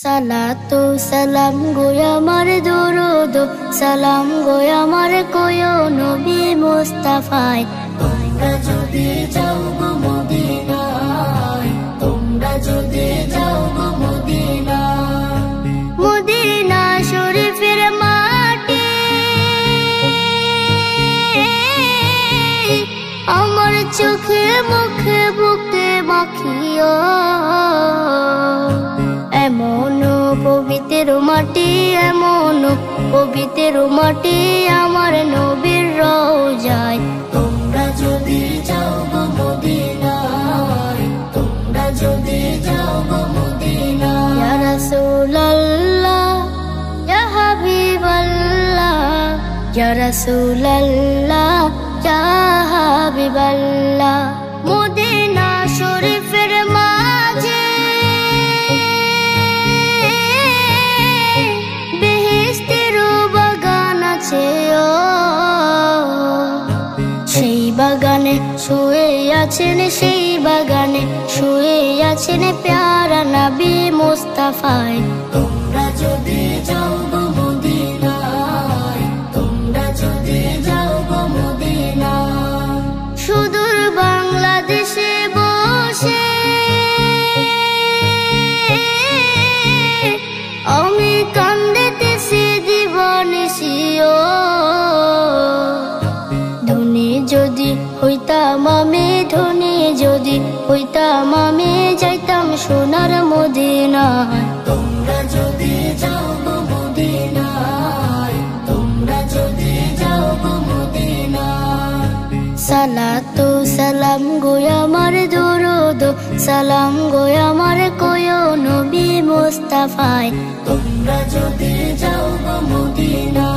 সালাতু সালাম গো আমার দরুদ সালাম গো আমার কোয় নবী মুস্তাফায়। তোমরা যদি যাও গো মদিনায়, তোমরা যদি যাও গো মদিনায়, মদিনা শরীফের মাটি আমার চোখে মুখে বুকে মাখিও। এমন পবিত্র মাটি, এমন পবিত্র মাটি আমার নবীর রওজায়। তোমরা যদি যাও গো মদিনায়, তোমরা যদি যাও গো মদিনায়। ইয়া রাসূলুল্লাহ ইয়া হাবিবাল্লাহ, ইয়া রাসূলুল্লাহ ইয়া হাবিবাল্লাহ। মদিনা শরীফের মাঝে সেই বাগানে শুয়ে আছেন, সেই বাগানে শুয়ে আছেন প্যারা নবী মুস্তাফায়। তোমরা যদি যাও গো মদিনায়, তোমরা যদি যাও গো মদিনায়। সুদূর বাংলাদেশে বসে আমি কান্দিতেছি দিবানিশিও। ধনী যদি হইতাম আমি, ধনী যদি হইতাম আমি, যাইতাম সোনার মদিনায়। তোমরা যদি যাও গো মদিনায়, তোমরা যদি যাও গো মদিনায়। সালাতু সালাম গো আমার দরুদ সালাম গো আমার কোয় নবী মুস্তাফায়। তোমরা যদি যাও গো মদিনায়।